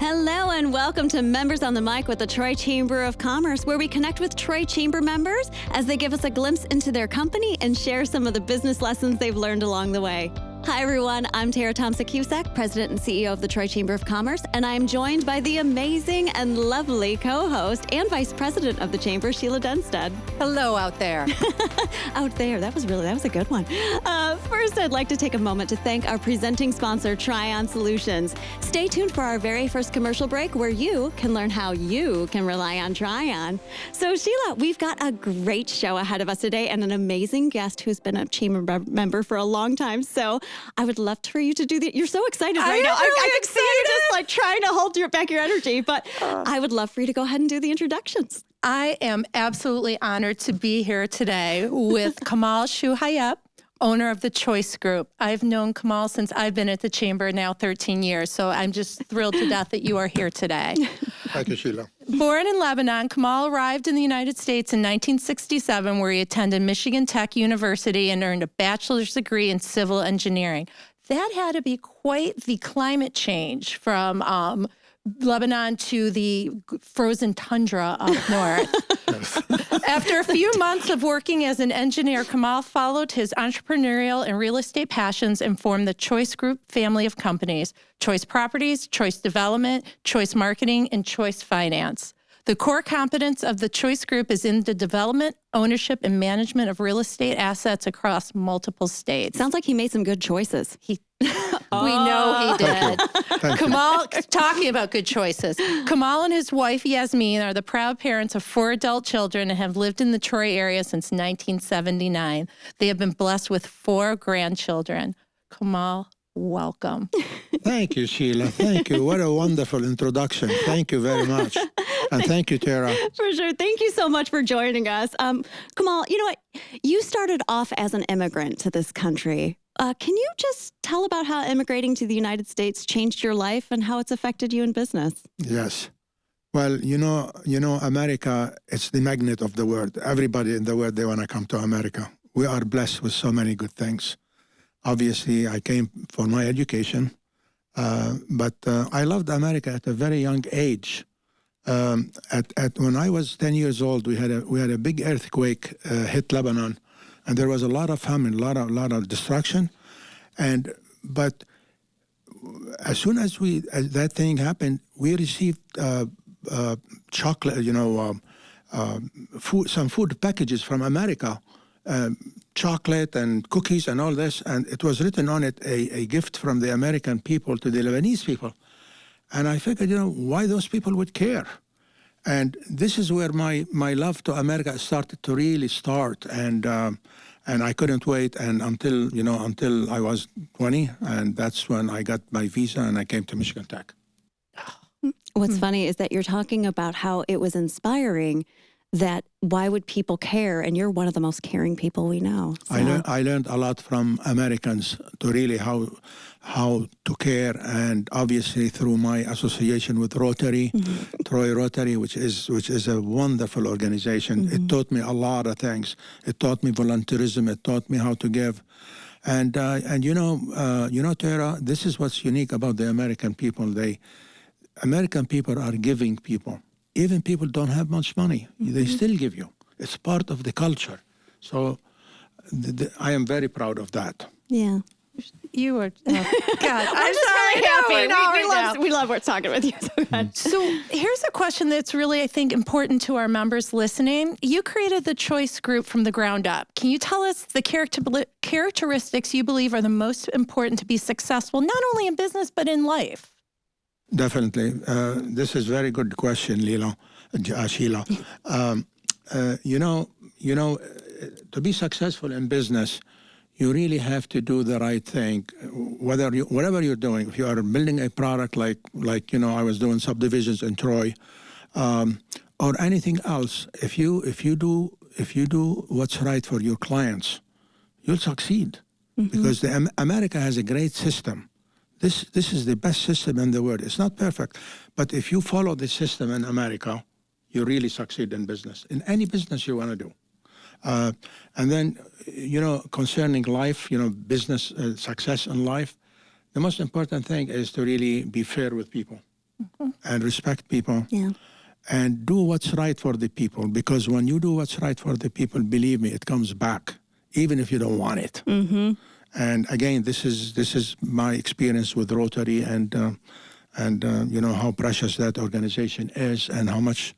Hello and welcome to Members on the Mic with the Troy Chamber of Commerce, where we connect with Troy Chamber members as they give us a glimpse into their company and share some of the business lessons they've learned along the way. Hi, everyone. I'm Tara Thompson-Cusack, President and CEO of the Troy Chamber of Commerce, and I'm joined by the amazing and lovely co-host and Vice President of the Chamber, Sheila Denstead. Hello out there. Out there. That was a good one. First, I'd like to take a moment to thank our presenting sponsor, Trion Solutions. Stay tuned for our very first commercial break where you can learn how you can rely on Trion. So, Sheila, we've got a great show ahead of us today and an amazing guest who's been a Chamber member for a long time. So, I would love for you to do you're so excited right now. I can see you just like trying to hold back your energy, but I would love for you to go ahead and do the introductions. I am absolutely honored to be here today with Kamal Shouhayib, owner of the Choice Group. I've known Kamal since I've been at the Chamber now 13 years, so I'm just thrilled to death that you are here today. Thank you, Sheila. Born in Lebanon, Kamal arrived in the United States in 1967, where he attended Michigan Tech University and earned a bachelor's degree in civil engineering. That had to be quite the climate change from Lebanon to the frozen tundra up north. After a few months of working as an engineer, Kamal followed his entrepreneurial and real estate passions and formed the Choice Group family of companies: Choice Properties, Choice Development, Choice Marketing, and Choice Finance. The core competence of the Choice Group is in the development, ownership, and management of real estate assets across multiple states. Sounds like he made some good choices. We know he did. Kamal, talking about good choices. Kamal and his wife, Yasmin, are the proud parents of 4 adult children and have lived in the Troy area since 1979. They have been blessed with 4 grandchildren. Kamal, welcome. Thank you, Sheila. Thank you. What a wonderful introduction. Thank you very much. And thank you, Tara. For sure. Thank you so much for joining us. Kamal, you know what? You started off as an immigrant to this country. Can you just tell about how immigrating to the United States changed your life and how it's affected you in business? Yes. Well, you know, America, it's the magnet of the world. Everybody in the world, they want to come to America. We are blessed with so many good things. Obviously, I came for my education, but I loved America at a very young age. When I was 10 years old, we had a big earthquake hit Lebanon, and there was a lot of famine, a lot of destruction, but as soon as that thing happened, we received chocolate, some food packages from America, chocolate and cookies and all this, and it was written on it a gift from the American people to the Lebanese people. And I figured, why those people would care? And this is where my love to America started to really start. And I couldn't wait until I was 20, and that's when I got my visa and I came to Michigan Tech. What's funny is that you're talking about how it was inspiring that why would people care? And you're one of the most caring people we know. So. I learned a lot from Americans to really how to care, and obviously through my association with Rotary, Troy Rotary, which is a wonderful organization. It taught me a lot of things. It taught me volunteerism. It taught me how to give. And Tara, this is what's unique about the American people. American people are giving people. Even people don't have much money, they still give you. It's part of the culture. So I am very proud of that. Yeah. You are, God, I'm just very happy. We love talking with you. So here's a question that's really, I think, important to our members listening. You created the Choice Group from the ground up. Can you tell us the characteristics you believe are the most important to be successful, not only in business, but in life? Definitely. This is a very good question, Sheila. To be successful in business, you really have to do the right thing. Whatever you're doing, if you are building a product like I was doing subdivisions in Troy, or anything else, if you do what's right for your clients, you'll succeed. Because America has a great system. This is the best system in the world. It's not perfect, but if you follow the system in America, you really succeed in business, in any business you want to do. And then, concerning life, business success in life, the most important thing is to really be fair with people. and respect people. Yeah. And do what's right for the people, because when you do what's right for the people, believe me, it comes back, even if you don't want it. Mm-hmm. And again, this is my experience with Rotary, and you know how precious that organization is, and how much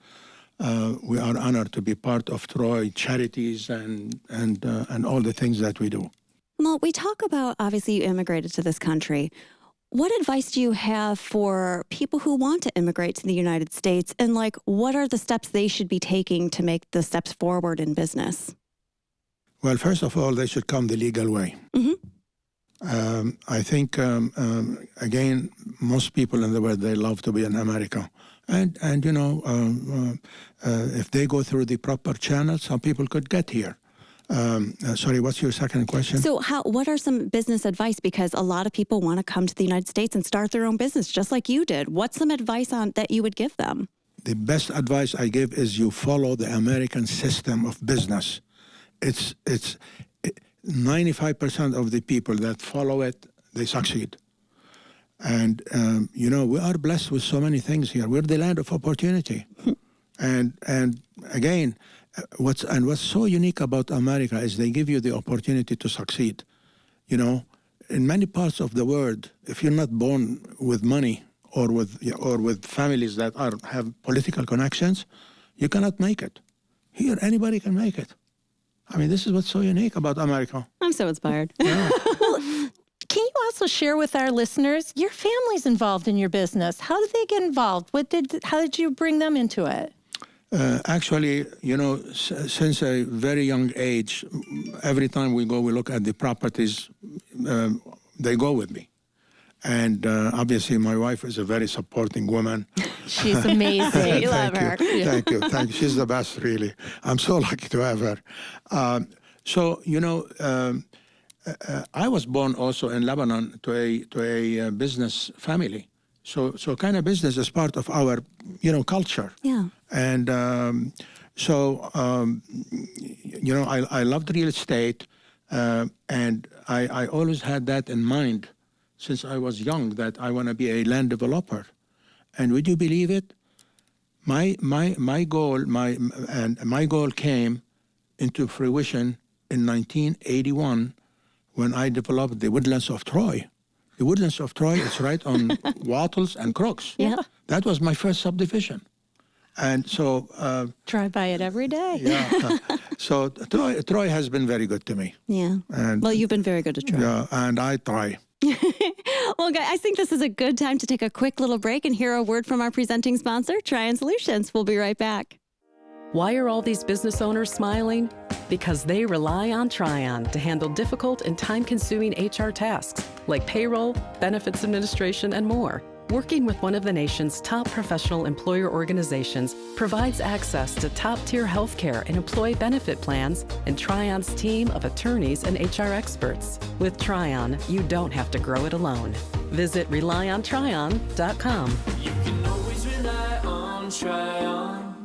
we are honored to be part of Troy charities and all the things that we do. Well, we talk about, obviously, you immigrated to this country. What advice do you have for people who want to immigrate to the United States, and like, what are the steps they should be taking to make the steps forward in business? Well, first of all, they should come the legal way. Mm-hmm. I think, again, most people in the world, they love to be in America. And you know, if they go through the proper channels, some people could get here. Sorry, what's your second question? So what are some business advice? Because a lot of people want to come to the United States and start their own business, just like you did. What's some advice that you would give them? The best advice I give is you follow the American system of business. It's 95% of the people that follow it, they succeed. And, you know, we are blessed with so many things here. We're the land of opportunity. and again, what's so unique about America is they give you the opportunity to succeed. You know, in many parts of the world, if you're not born with money or with families that have political connections, you cannot make it. Here, anybody can make it. I mean, this is what's so unique about America. I'm so inspired. Yeah. Can you also share with our listeners, your family's involved in your business? How did they get involved? How did you bring them into it? Actually, you know, since a very young age, every time we go, we look at the properties, they go with me. And obviously, my wife is a very supporting woman. She's amazing. You love her. Thank you. She's the best, really. I'm so lucky to have her. So, you know, I was born also in Lebanon to a business family. So kind of business is part of our, you know, culture. Yeah. And you know, I loved real estate, and I always had that in mind since I was young, that I want to be a land developer. And would you believe it? My goal came into fruition in 1981 when I developed the Woodlands of Troy. The Woodlands of Troy is right on Wattles and Crooks. Yeah. That was my first subdivision. And so... Drive by it every day. Yeah. So Troy has been very good to me. Yeah. And, well, you've been very good to Troy. Yeah, and I try. Well, guys, I think this is a good time to take a quick little break and hear a word from our presenting sponsor, Trion Solutions. We'll be right back. Why are all these business owners smiling? Because they rely on Trion to handle difficult and time-consuming HR tasks like payroll, benefits administration, and more. Working with one of the nation's top professional employer organizations provides access to top-tier healthcare and employee benefit plans and Trion's team of attorneys and HR experts. With Trion, you don't have to grow it alone. Visit RelyOnTrion.com. You can always rely on Trion.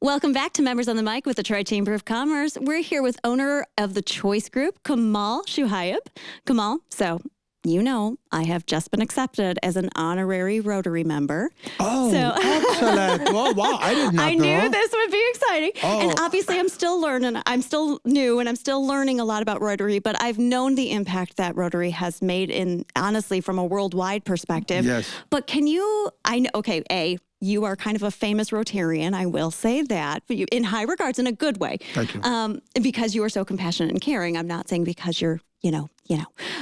Welcome back to Members on the Mic with the Troy Chamber of Commerce. We're here with owner of the Choice Group, Kamal Shouhayib. Kamal, so you know I have just been accepted as an honorary Rotary member. Oh, excellent. Well, wow, I did not know. I knew this would be exciting. Oh. And obviously I'm still learning. I'm still new and I'm still learning a lot about Rotary, but I've known the impact that Rotary has made honestly, from a worldwide perspective. Yes. But can you, you are kind of a famous Rotarian, I will say that, but in high regards, in a good way. Thank you. Because you are so compassionate and caring. I'm not saying because you're, you know.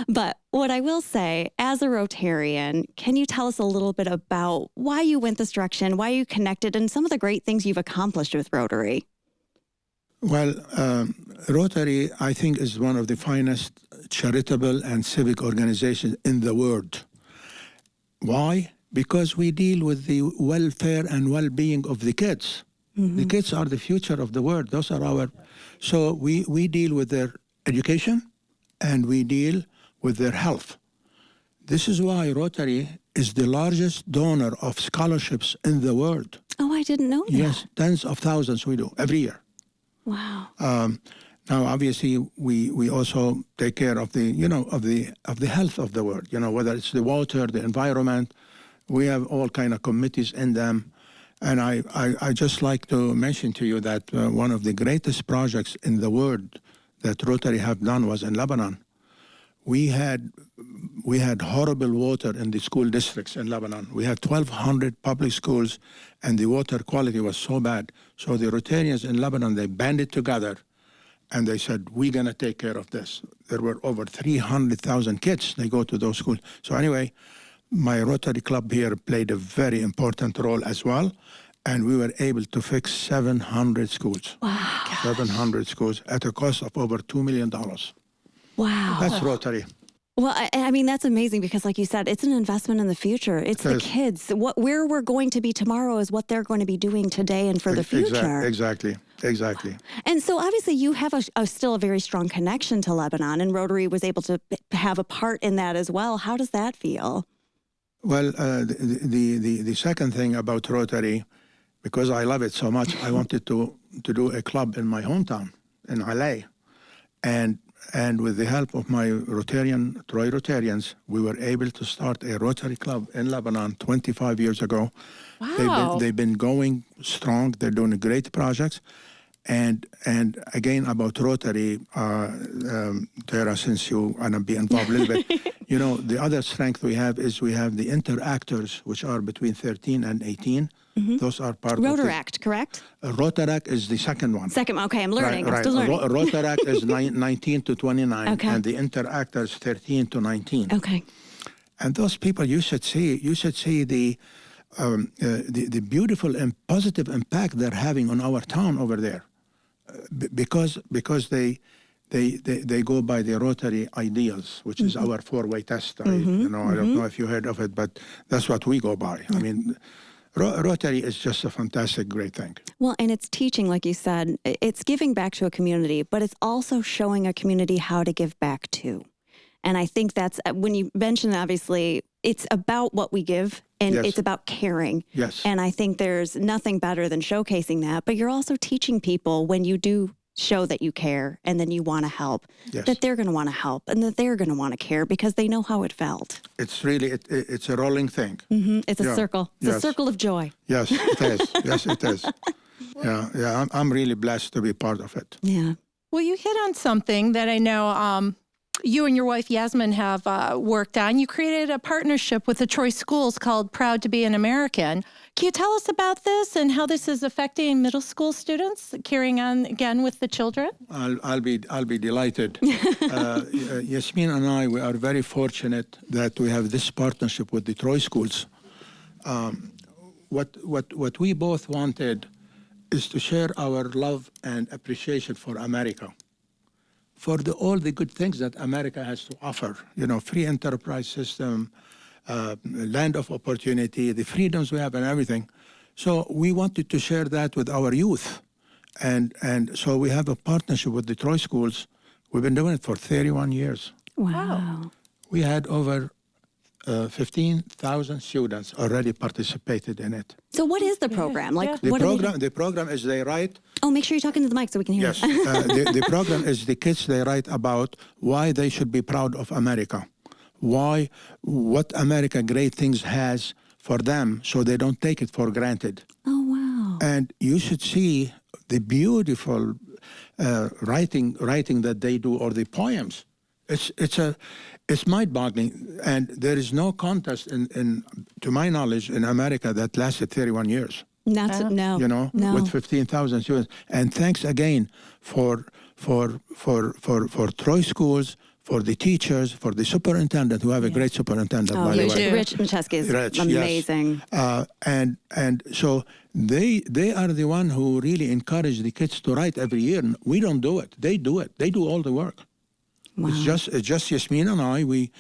But what I will say, as a Rotarian, can you tell us a little bit about why you went this direction, why you connected, and some of the great things you've accomplished with Rotary? Well, Rotary, I think, is one of the finest charitable and civic organizations in the world. Why? Because we deal with the welfare and well-being of the kids. Mm-hmm. The kids are the future of the world. Those are so we deal with their education and we deal with their health. This is why Rotary is the largest donor of scholarships in the world. Oh, I didn't know that. Yes, tens of thousands we do every year. Wow. Now, obviously, we also take care of the health of the world. You know, whether it's the water, the environment, We have all kind of committees in them. And I just like to mention to you that one of the greatest projects in the world that Rotary have done was in Lebanon. We had horrible water in the school districts in Lebanon. We had 1,200 public schools, and the water quality was so bad. So the Rotarians in Lebanon, they banded together, and they said, we're going to take care of this. There were over 300,000 kids. They go to those schools. So anyway, my Rotary Club here played a very important role as well, and we were able to fix 700 schools. Wow. 700 schools at a cost of over $2 million. Wow. That's Rotary. Well, I mean, that's amazing because, like you said, it's an investment in the future. It's the kids. Where we're going to be tomorrow is what they're going to be doing today and for the future. Exactly. And so, obviously, you have still a very strong connection to Lebanon, and Rotary was able to have a part in that as well. How does that feel? Well, the second thing about Rotary, because I love it so much, I wanted to do a club in my hometown, in LA. And with the help of my Troy Rotarians, we were able to start a Rotary Club in Lebanon 25 years ago. Wow. They've been going strong. They're doing great projects. And again, about Rotary, Tara, since you want to be involved a little bit, you know, the other strength we have is we have the interactors, which are between 13 and 18. Mm-hmm. Those are part Rotaract, correct? Rotaract is the second one. Second, okay, I'm learning. Right. I'm still learning. Rotaract is 19 to 29, okay. And the interactor is 13 to 19. Okay. And those people, you should see the beautiful and positive impact they're having on our town over there, because they go by the Rotary ideals, which is our four-way test. I don't know if you heard of it, but that's what we go by. I mean, Rotary is just a fantastic, great thing. Well, and it's teaching, like you said, it's giving back to a community, but it's also showing a community how to give back to. And I think that's, when you mentioned, obviously, it's about what we give, and it's about caring. Yes. And I think there's nothing better than showcasing that, but you're also teaching people when you do show that you care and then you want to help, that they're going to want to help and that they're going to want to care because they know how it felt. It's really, it's a rolling thing. Mm-hmm. It's a circle. It's a circle of joy. Yes, it is. Yes, it is. Yeah. I'm really blessed to be part of it. Yeah. Well, you hit on something that I know you and your wife Yasmin have worked on. You created a partnership with the Troy schools called Proud to Be an American. Can you tell us about this and how this is affecting middle school students, carrying on again with the children? I'll be delighted. Yasmin and I, we are very fortunate that we have this partnership with the Troy schools. What we both wanted is to share our love and appreciation for America, for all the good things that America has to offer. You know, free enterprise system, land of opportunity, the freedoms we have and everything. So we wanted to share that with our youth. And so we have a partnership with the Troy schools. We've been doing it for 31 years. Wow. We had over 15,000 students already participated in it. So what is the program? Like, The program is they write. Oh, make sure you're talking to the mic so we can hear. Yes. The program is the kids, they write about why they should be proud of America. What America great things has for them, so they don't take it for granted. Oh, wow. And you should see the beautiful writing that they do, or the poems. It's mind-boggling, and there is no contest to my knowledge in America that lasted 31 years. No. You know, with 15,000 students. And thanks again for Troy schools, for the teachers, for the superintendent, who have a great superintendent, by the way. Rich Mcheski is amazing. Yes. And so they are the one who really encourage the kids to write every year. We don't do it. They do it. They do all the work. Wow. It's just Yasmin and I. We're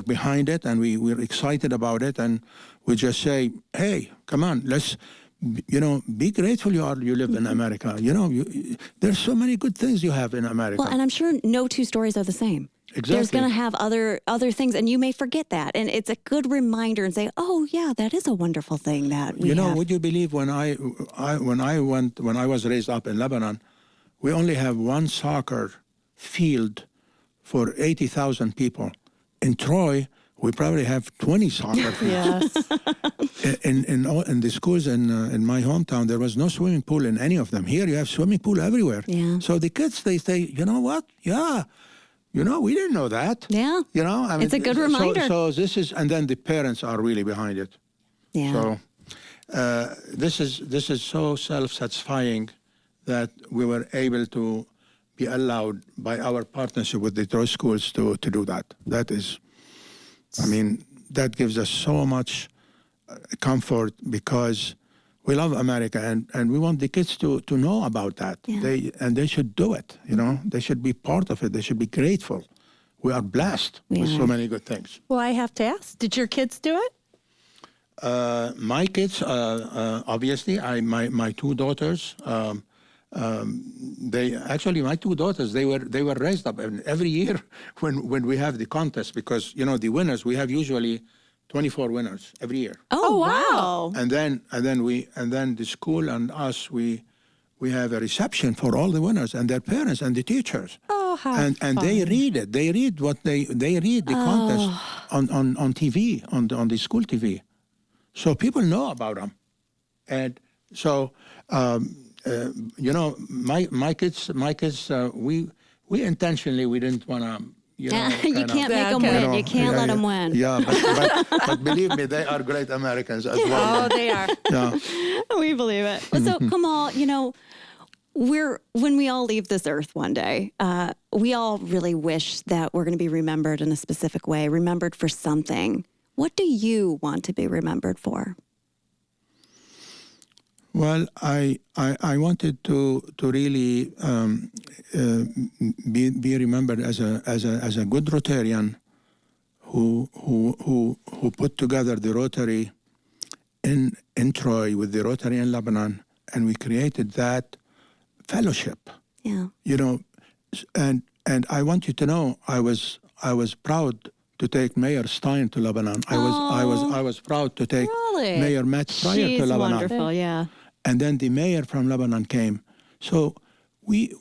behind it, and we're excited about it, and we just say, hey, come on, let's. Be grateful you live in America. There's so many good things you have in America. Well, and I'm sure no two stories are the same. Exactly. There's going to have other things, and you may forget that. And it's a good reminder and say, oh, yeah, that is a wonderful thing that we have. Would you believe when I was raised up in Lebanon, we only have one soccer field for 80,000 people. In Troy, we probably have 20 soccer fields. Yes. In the schools in my hometown, there was no swimming pool in any of them. Here, you have swimming pool everywhere. Yeah. So the kids, they say, you know what? Yeah. You know, we didn't know that. Yeah. You know, I mean, It's a good reminder. So this is, and then the parents are really behind it. Yeah. So this is so self-satisfying that we were able to be allowed by our partnership with the Troy schools to do that. That is, I mean, that gives us so much comfort because we love America and we want the kids to know about that. Yeah. They should do it, you know. They should be part of it. They should be grateful. We are blessed with so many good things. Well, I have to ask, did your kids do it? My kids, obviously, my two daughters, my two daughters, they were raised up, and every year when we have the contest, because you know the winners, we have usually 24 winners every year. Oh, wow. And then the school and us, we have a reception for all the winners and their parents and the teachers. Oh, how and fun. they read it. They read what they read the contest on TV, on the school TV. So people know about them. And so you know, my kids, we intentionally, we didn't want to, you know, You can't make them win. You can't let them win. Yeah, but believe me, they are great Americans as well. Oh, they are. Yeah. We believe it. So, Kamal, you know, when we all leave this earth one day, we all really wish that we're going to be remembered in a specific way, remembered for something. What do you want to be remembered for? Well, I wanted to really be remembered as a good Rotarian who put together the Rotary in Troy with the Rotary in Lebanon, and we created that fellowship. Yeah. You know, and I want you to know I was proud to take Mayor Stein to Lebanon. I was proud to take Really? Mayor Matt Pryor She's to Lebanon. wonderful, yeah. And then the mayor from Lebanon came. So we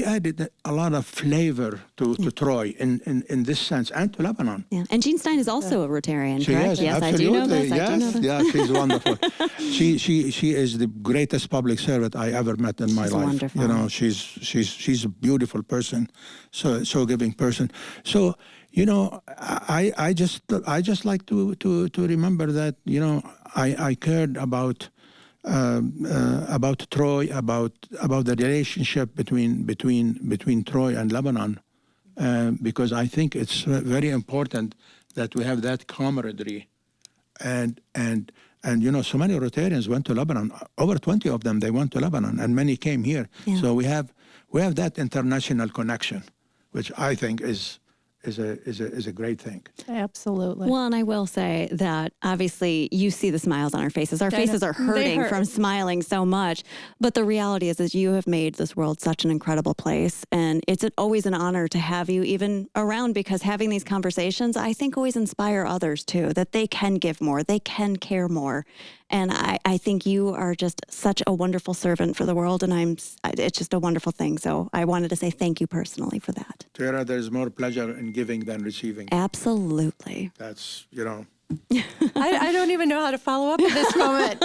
added a lot of flavor to Troy in this sense, and to Lebanon. Yeah. And Jean Stein is also a Rotarian, She correct? is, Yes, absolutely. I do know this. Yes, I do know this. yeah, she's wonderful. She is the greatest public servant I ever met in my She's life. wonderful. You know, she's a beautiful person, so giving person. So you know, I just like to remember that, you know, I cared about Troy, about the relationship between Troy and Lebanon, because I think it's very important that we have that camaraderie, and you know, so many Rotarians went to Lebanon. Over 20 of them, they went to Lebanon, and many came here. Yeah. So we have that international connection, which I think is a great thing. Absolutely. Well, and I will say that obviously you see the smiles on our faces. Our faces are hurting from smiling so much. But the reality is you have made this world such an incredible place. And it's always an honor to have you even around, because having these conversations, I think, always inspire others too, that they can give more, they can care more. And I think you are just such a wonderful servant for the world, and it's just a wonderful thing. So I wanted to say thank you personally for that. Tara, there's more pleasure in giving than receiving. Absolutely. That's, you know. I don't even know how to follow up at this moment.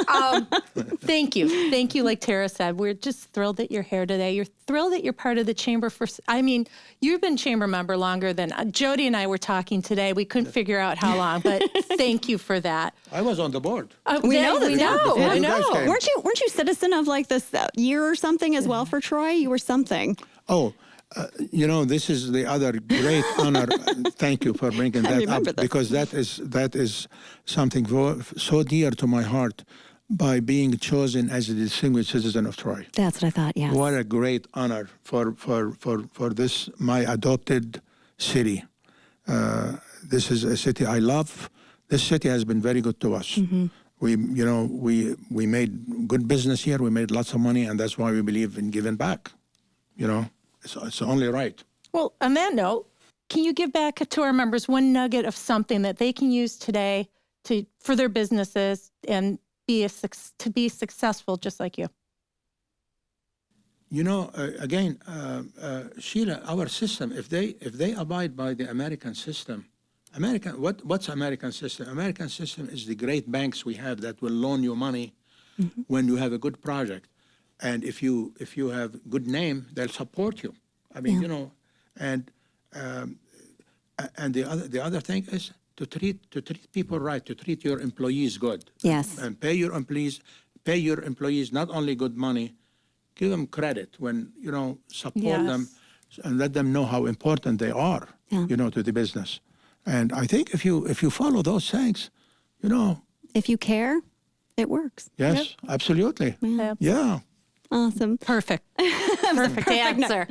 Thank you. Thank you. Like Tara said, we're just thrilled that you're here today. You're thrilled that you're part of the chamber you've been chamber member longer than Jody and I were talking today. We couldn't figure out how long, but thank you for that. I was on the board. We know that. We know. Before I you guys know. came. Weren't you citizen of like this year or something as well for Troy? You were something. Oh, you know, this is the other great honor. Thank you for bringing that up, this. because that is something so dear to my heart, by being chosen as a distinguished citizen of Troy. That's what I thought. Yes. What a great honor for this, my adopted city. This is a city I love. This city has been very good to us. Mm-hmm. We made good business here. We made lots of money, and that's why we believe in giving back. You know, it's only right. Well, on that note, can you give back to our members one nugget of something that they can use today for their businesses and to be successful just like you? You know, again, Sheila, our system, if they abide by the American system, What's American system? American system is the great banks we have that will loan you money when you have a good project, and if you have good name, they'll support you. I mean, you know, and the other thing is to treat people right, to treat your employees good. Yes. And pay your employees not only good money, give them credit when, you know, support them and let them know how important they are, you know, to the business. And I think if you follow those things, you know. If you care, it works. Yes, absolutely. Yeah. Awesome. Perfect. Perfect answer.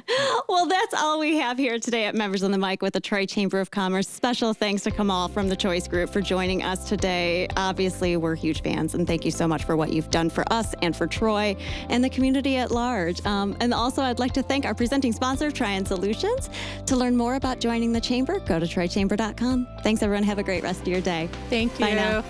Well, that's all we have here today at Members on the Mic with the Troy Chamber of Commerce. Special thanks to Kamal from the Choice Group for joining us today. Obviously, we're huge fans, and thank you so much for what you've done for us and for Troy and the community at large. And also, I'd like to thank our presenting sponsor, Trion Solutions. To learn more about joining the Chamber, go to troychamber.com. Thanks, everyone. Have a great rest of your day. Thank you. Bye now.